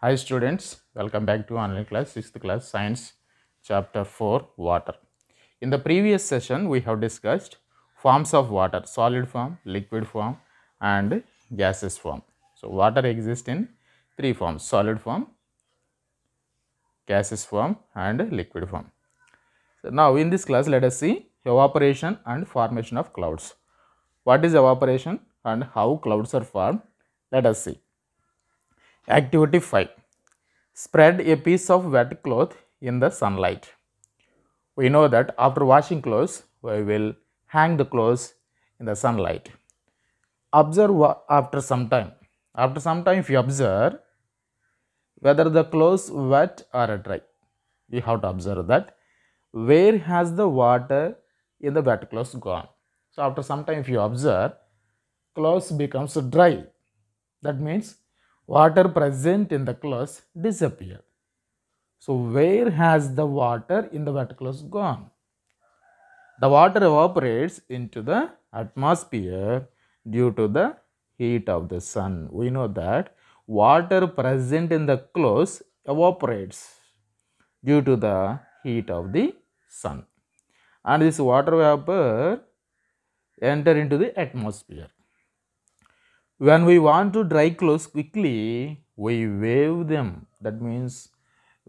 Hi students, welcome back to online class 6th class science chapter 4 water. In the previous session we have discussed forms of water: solid form, liquid form and gaseous form. So water exists in three forms: solid form, gaseous form and liquid form. So now in this class let us see evaporation and formation of clouds. What is evaporation and how clouds are formed? Let us see. Activity 5. Spread a piece of wet cloth in the sunlight. We know that after washing clothes, we will hang the clothes in the sunlight. Observe after some time. After some time, if you observe whether the clothes wet or dry, we have to observe that where has the water in the wet clothes gone. So after some time, if you observe, clothes becomes dry. That means water present in the clothes disappear. So where has the water in the wet clothes gone? The water evaporates into the atmosphere due to the heat of the sun. We know that water present in the clothes evaporates due to the heat of the sun. And this water vapor enter into the atmosphere. When we want to dry clothes quickly, we wave them. That means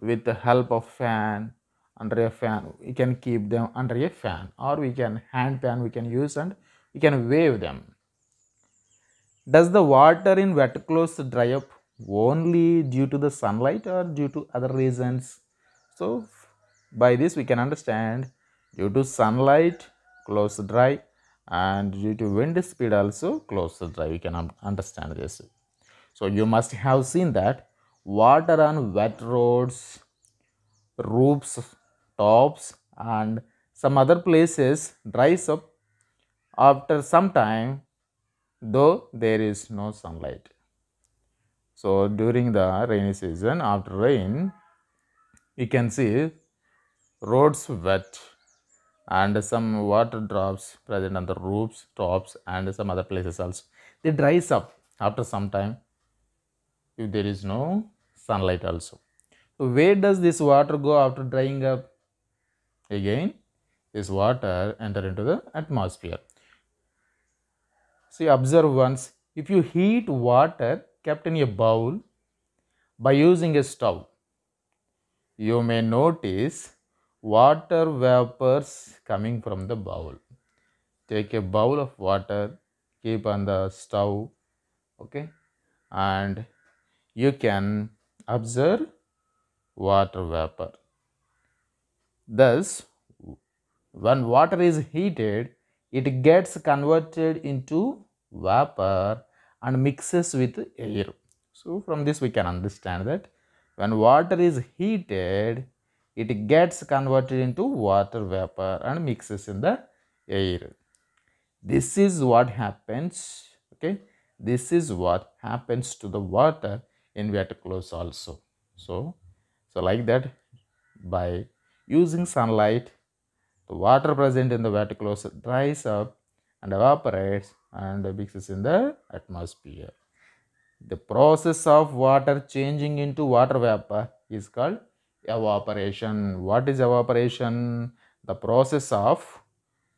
with the help of fan, under a fan, we can keep them under a fan, or we can hand pan we can use and we can wave them. Does the water in wet clothes dry up only due to the sunlight or due to other reasons? So by this we can understand due to sunlight clothes dry, and due to wind speed also clothes dry. We can understand this. So you must have seen that water on wet roads, roofs, tops and some other places dries up after some time, though there is no sunlight. So during the rainy season, after rain, you can see roads wet and some water drops present on the roofs, tops and some other places also. They dries up after some time if there is no sunlight also. So where does this water go after drying up? Again, this water enter into the atmosphere. See, observe once, if you heat water kept in a bowl by using a stove, you may notice water vapors coming from the bowl. Take a bowl of water, keep on the stove, okay, and you can observe water vapor. Thus, when water is heated, it gets converted into vapor and mixes with air. So, from this we can understand that when water is heated, it gets converted into water vapor and mixes in the air. This is what happens, okay? This is what happens to the water in wet clothes also. So like that, by using sunlight, the water present in the wet clothes dries up and evaporates and mixes in the atmosphere. The process of water changing into water vapor is called evaporation. What is evaporation? The process of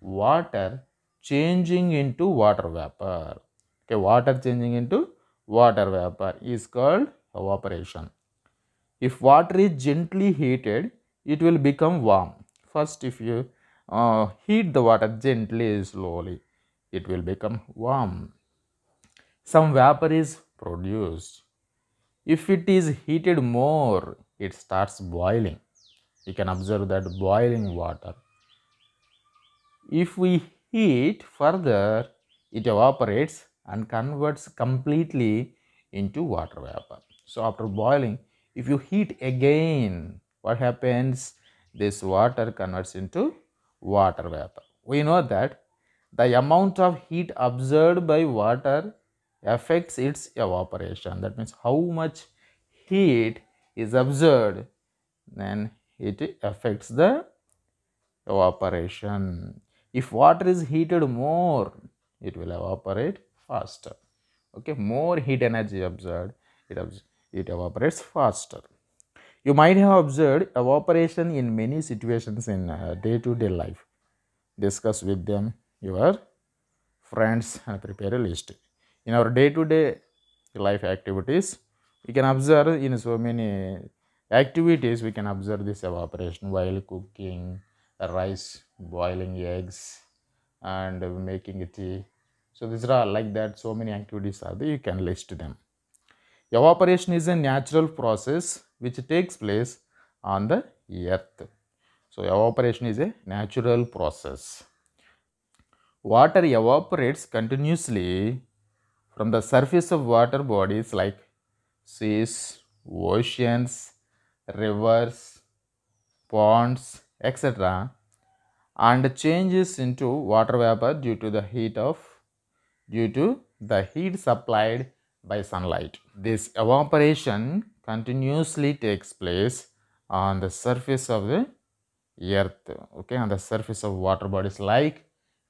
water changing into water vapor. Okay, water changing into water vapor is called evaporation. If water is gently heated, it will become warm. First, if you heat the water gently, slowly, it will become warm. Some vapor is produced. If it is heated more, it starts boiling. You can observe that boiling water. If we heat further, it evaporates and converts completely into water vapor. So after boiling, if you heat again, what happens? This water converts into water vapor. We know that the amount of heat absorbed by water affects its evaporation. That means how much heat is absorbed, then it affects the evaporation. If water is heated more, it will evaporate faster. Okay, more heat energy absorbed, it evaporates faster. You might have observed evaporation in many situations in day-to-day life. Discuss with them your friends and prepare a list. In our day-to-day life activities, we can observe in so many activities we can observe this evaporation while cooking rice, boiling eggs, and making tea. So these are like that. So many activities are there. You can list them. Evaporation is a natural process which takes place on the earth. So evaporation is a natural process. Water evaporates continuously from the surface of water bodies like seas, oceans, rivers, ponds, etc., and changes into water vapor due to the heat supplied by sunlight. This evaporation continuously takes place on the surface of the earth, okay, on the surface of water bodies like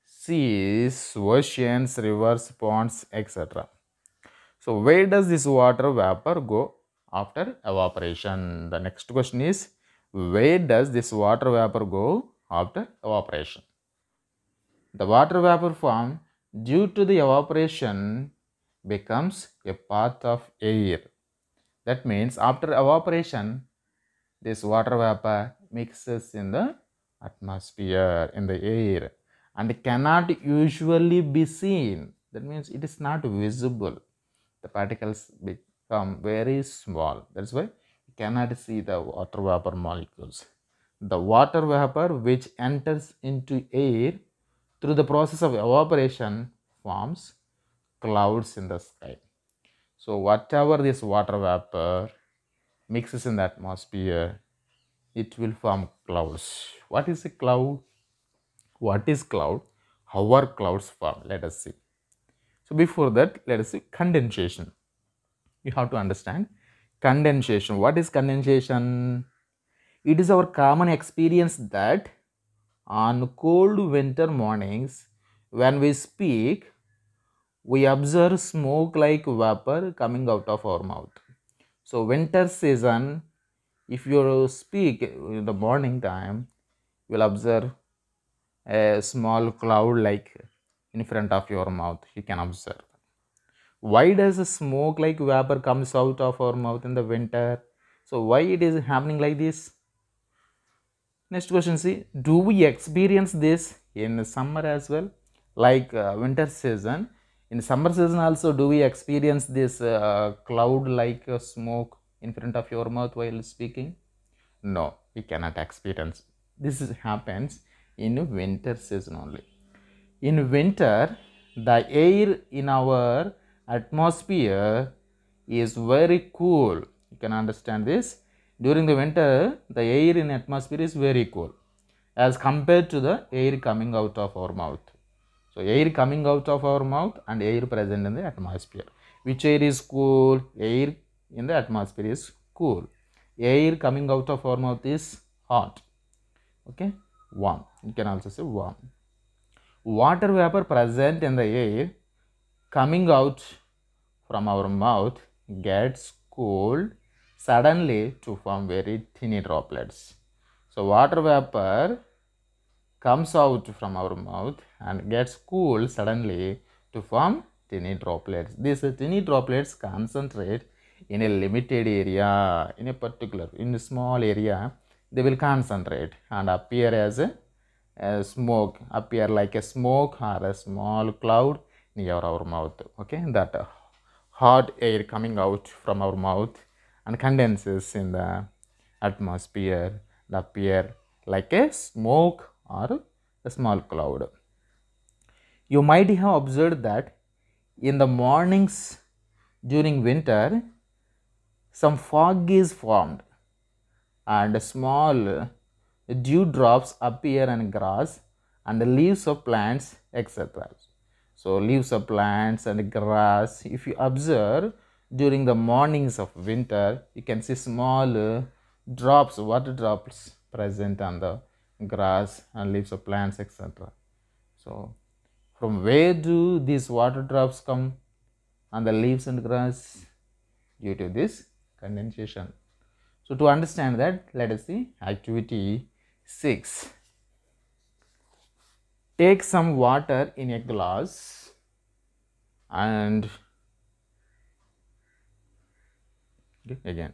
seas, oceans, rivers, ponds, etc. So where does this water vapor go after evaporation? The next question is, where does this water vapor go after evaporation? The water vapor formed due to the evaporation becomes a part of air. That means after evaporation, this water vapor mixes in the atmosphere, in the air, and cannot usually be seen. That means it is not visible. The particles become very small. That's why you cannot see the water vapor molecules. The water vapor which enters into air through the process of evaporation forms clouds in the sky. So whatever this water vapor mixes in the atmosphere, it will form clouds. What is a cloud? What is cloud? How are clouds formed? Let us see. So before that, let us see condensation. You have to understand condensation. What is condensation? It is our common experience that on cold winter mornings, when we speak, we observe smoke like vapor coming out of our mouth. So winter season, if you speak in the morning time, you will observe a small cloud like in front of your mouth. You can observe. Why does a smoke like vapor comes out of our mouth in the winter? So why it is happening like this? Next question, see, do we experience this in summer as well? Like winter season, in summer season also, do we experience this cloud like smoke in front of your mouth while speaking? No, we cannot experience. Happens in winter season only. In winter, the air in our atmosphere is very cool. You can understand this. During the winter, the air in atmosphere is very cool as compared to the air coming out of our mouth. So air coming out of our mouth and air present in the atmosphere. Which air is cool? Air in the atmosphere is cool. Air coming out of our mouth is hot. Okay, warm. You can also say warm. Water vapor present in the air coming out from our mouth gets cooled suddenly to form very tiny droplets. So water vapor comes out from our mouth and gets cooled suddenly to form tiny droplets. These tiny droplets concentrate in a limited area, in a small area, they will concentrate and appear as a smoke, appear like a smoke or a small cloud near our mouth. Okay, that hot air coming out from our mouth and condenses in the atmosphere and appear like a smoke or a small cloud. You might have observed that in the mornings during winter, some fog is formed and small dewdrops appear on grass and the leaves of plants, etc. So, leaves of plants and grass, if you observe during the mornings of winter, you can see small drops, water drops present on the grass and leaves of plants, etc. So, from where do these water drops come on the leaves and grass? Due to this condensation. So to understand that, let us see activity 6. Take some water in a glass and again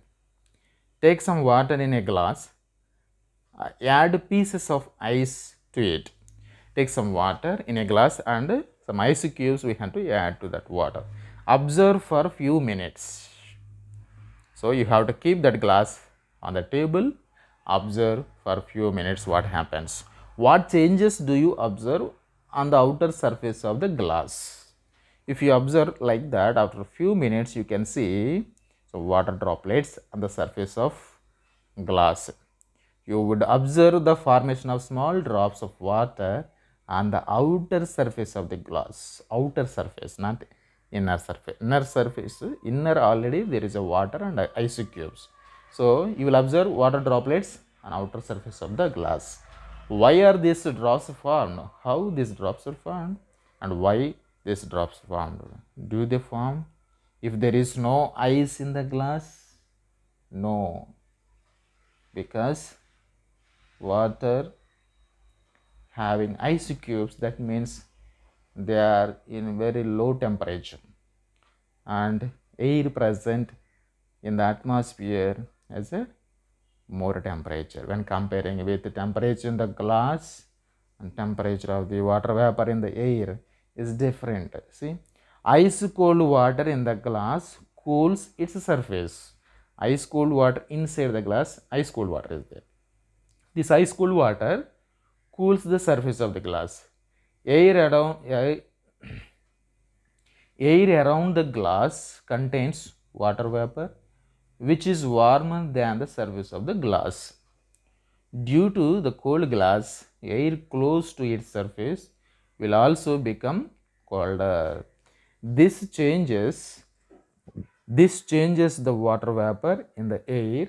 take some water in a glass, add pieces of ice to it. Take some water in a glass and some ice cubes we have to add to that water. Observe for a few minutes. So you have to keep that glass on the table, observe for a few minutes what happens. What changes do you observe on the outer surface of the glass? If you observe like that, after a few minutes you can see water droplets on the surface of glass. You would observe the formation of small drops of water on the outer surface of the glass. Outer surface, not inner surface. Inner already there is a water and ice cubes. So you will observe water droplets on outer surface of the glass. Why are these drops formed? How these drops are formed and why these drops formed? Do they form if there is no ice in the glass? No, because water having ice cubes, that means they are in very low temperature, and air present in the atmosphere has a more temperature. When comparing with the temperature in the glass and temperature of the water vapor in the air is different. See, ice cold water in the glass cools its surface. Ice cold water inside the glass, ice cold water is there. This ice cold water cools the surface of the glass. Air around the glass contains water vapor, which is warmer than the surface of the glass. Due to the cold glass, air close to its surface will also become colder. This changes the water vapor in the air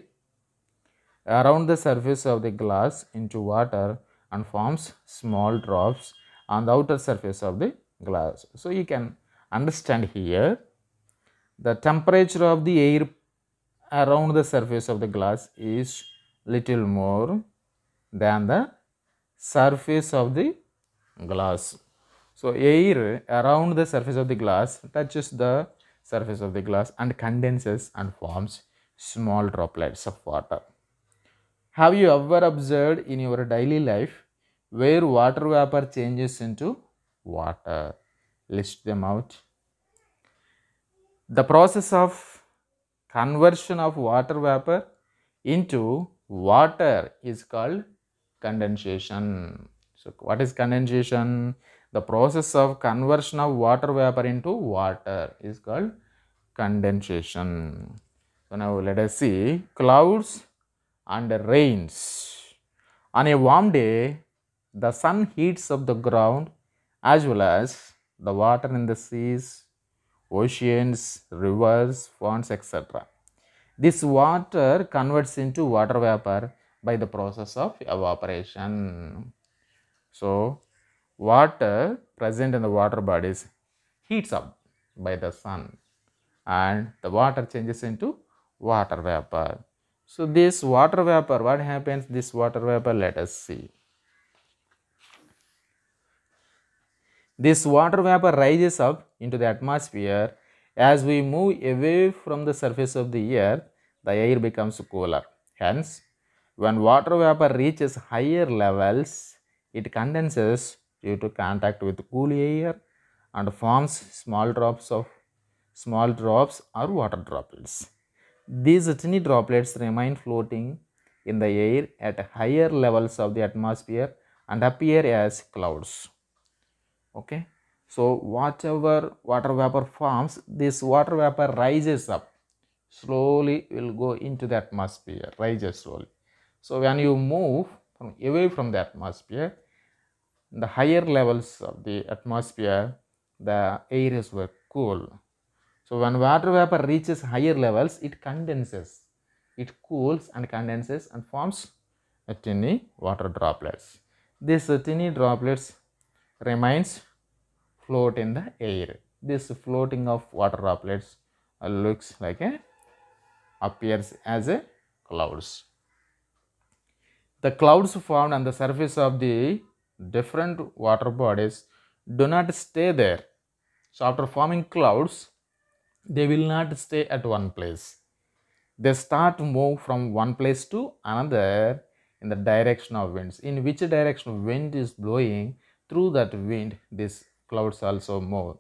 around the surface of the glass into water and forms small drops on the outer surface of the glass. So you can understand here the temperature of the air around the surface of the glass is little more than the surface of the glass. So air around the surface of the glass touches the surface of the glass and condenses and forms small droplets of water. Have you ever observed in your daily life where water vapor changes into water? List them out. The process of conversion of water vapor into water is called condensation. So what is condensation? The process of conversion of water vapor into water is called condensation. So now let us see clouds and rains. On a warm day, the sun heats up the ground as well as the water in the seas, oceans, rivers, ponds, etc. This water converts into water vapor by the process of evaporation. So, water present in the water bodies heats up by the sun and the water changes into water vapor. So, this water vapor, what happens? This water vapor, let us see. This water vapor rises up into the atmosphere. As we move away from the surface of the earth, the air becomes cooler. Hence, when water vapor reaches higher levels, it condenses due to contact with cool air and forms small drops or water droplets. These tiny droplets remain floating in the air at higher levels of the atmosphere and appear as clouds. Okay, so whatever water vapor forms, this water vapor rises up, slowly will go into the atmosphere, rises slowly. So when you move away from the atmosphere, the higher levels of the atmosphere, the air is very cool. So when water vapor reaches higher levels, it condenses, it cools and condenses and forms tiny water droplets. These tiny droplets remains float in the air. This floating of water droplets looks like a appears as a clouds. The clouds formed on the surface of the different water bodies do not stay there. So after forming clouds, they will not stay at one place. They start to move from one place to another in the direction of winds. In which direction wind is blowing, through that wind, these clouds also move.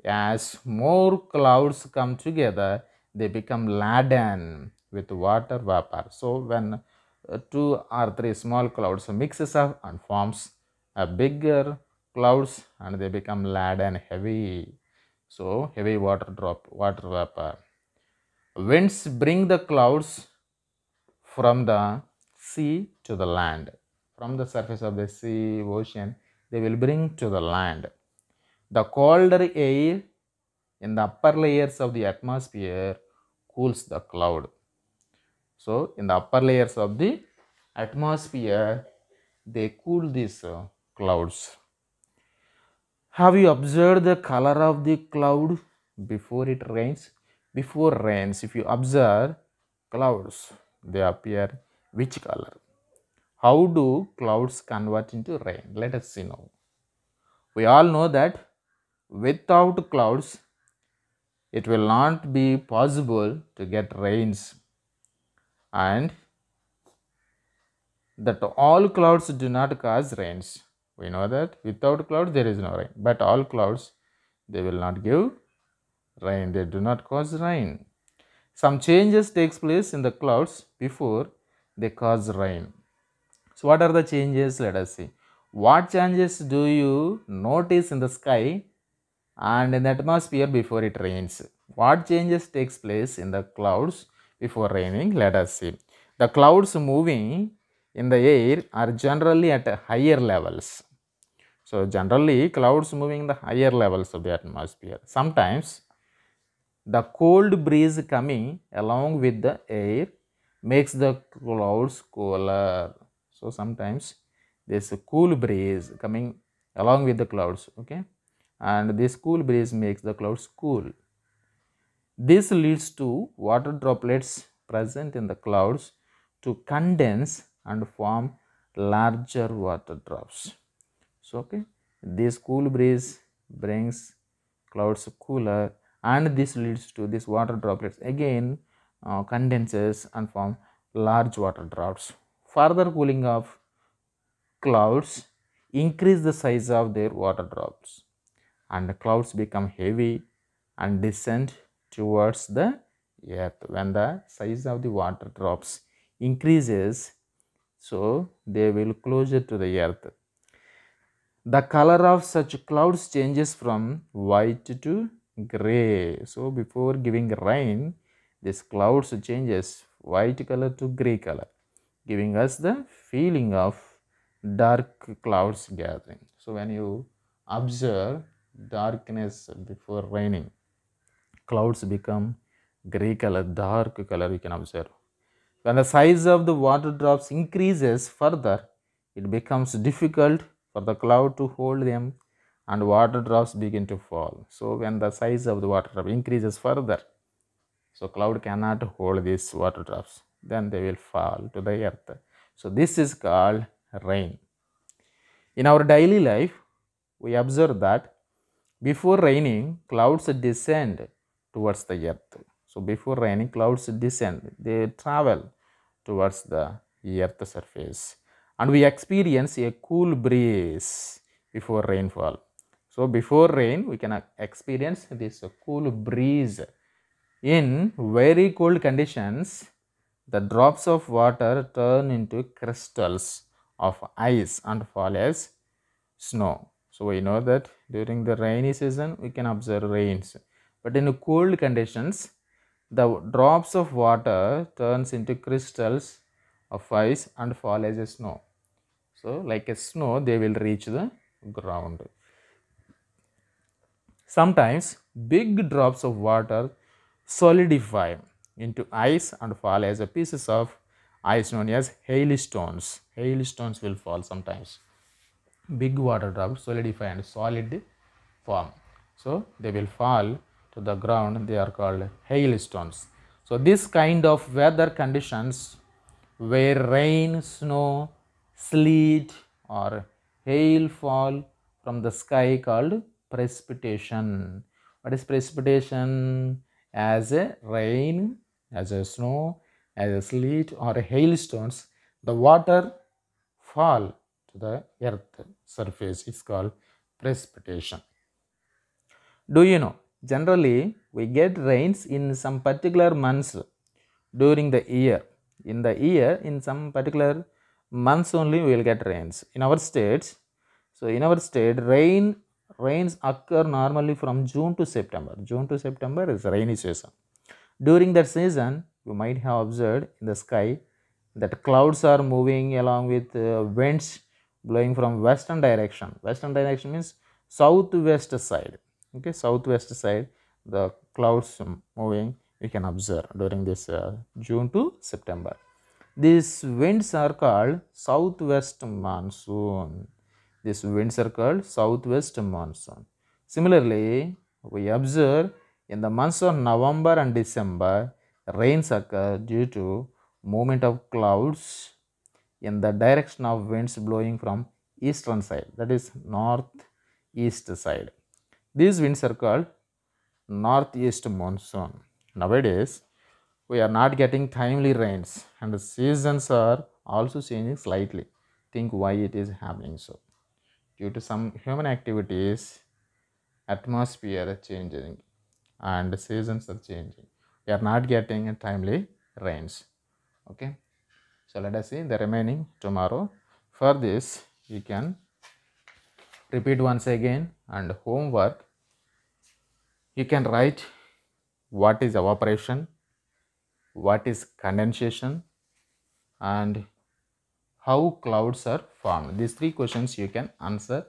As more clouds come together, they become laden with water vapor. So when two or three small clouds mixes up and forms a bigger clouds, and they become laden heavy. So heavy water vapor. Winds bring the clouds from the sea to the land. From the surface of the sea, ocean, they will bring to the land. The colder air in the upper layers of the atmosphere cools the cloud. So, in the upper layers of the atmosphere, they cool these clouds. Have you observed the color of the cloud before it rains? Before rains, if you observe clouds, they appear which color? How do clouds convert into rain? Let us see now. We all know that without clouds, it will not be possible to get rains, and that all clouds do not cause rains. We know that without clouds there is no rain, but all clouds, they will not give rain, they do not cause rain. Some changes takes place in the clouds before they cause rain. So what are the changes? Let us see. What changes do you notice in the sky and in the atmosphere before it rains? What changes takes place in the clouds before raining? Let us see. The clouds moving in the air are generally at higher levels. So generally clouds moving in the higher levels of the atmosphere. Sometimes the cold breeze coming along with the air makes the clouds cooler. So sometimes this cool breeze coming along with the clouds, okay, and this cool breeze makes the clouds cool. This leads to water droplets present in the clouds to condense and form larger water drops. So okay, this cool breeze brings clouds cooler, and this leads to this water droplets again condenses and form large water drops. Further cooling of clouds increase the size of their water drops, and the clouds become heavy and descend towards the earth. When the size of the water drops increases, so they will closer to the earth. The color of such clouds changes from white to gray. So before giving rain, this clouds changes white color to gray color, giving us the feeling of dark clouds gathering. So when you observe darkness before raining, clouds become gray color, dark color you can observe. When the size of the water drops increases further, it becomes difficult for the cloud to hold them, and water drops begin to fall. So when the size of the water drop increases further, so cloud cannot hold these water drops, then they will fall to the earth. So this is called rain. In our daily life, we observe that before raining, clouds descend towards the earth. So before raining, clouds descend, they travel towards the earth surface, and we experience a cool breeze before rainfall. So before rain, we can experience this cool breeze. In very cold conditions, the drops of water turn into crystals of ice and fall as snow. So we know that during the rainy season we can observe rains, but in cold conditions the drops of water turns into crystals of ice and fall as a snow. So like a snow, they will reach the ground. Sometimes big drops of water solidify into ice and fall as a pieces of ice known as hailstones. Hailstones will fall sometimes. Big water drops solidify and solid form. So they will fall to the ground. They are called hailstones. So this kind of weather conditions where rain, snow, sleet or hail fall from the sky called precipitation. What is precipitation? As a rain, as a snow, as a sleet or hailstones, the water fall to the earth surface. It's called precipitation. Do you know? Generally, we get rains in some particular months during the year. In the year, in some particular months only, we will get rains. In our states, so in our state, rains occur normally from June to September. June to September is rainy season. During that season, you might have observed in the sky that clouds are moving along with winds blowing from western direction. Western direction means southwest side. Okay, southwest side, the clouds moving we can observe during this June to September. These winds are called southwest monsoon. These winds are called southwest monsoon. Similarly, we observe in the months of November and December, rains occur due to movement of clouds in the direction of winds blowing from eastern side, that is northeast side. These winds are called northeast monsoon. Nowadays, we are not getting timely rains and the seasons are also changing slightly. Think why it is happening so. Due to some human activities, atmosphere is changing and seasons are changing. We are not getting timely rains. Okay. So let us see the remaining tomorrow. For this, you can repeat once again and homework. You can write what is evaporation, what is condensation, and how clouds are formed. These three questions you can answer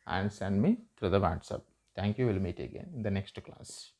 and send me through the WhatsApp. Thank you. We'll meet again in the next class.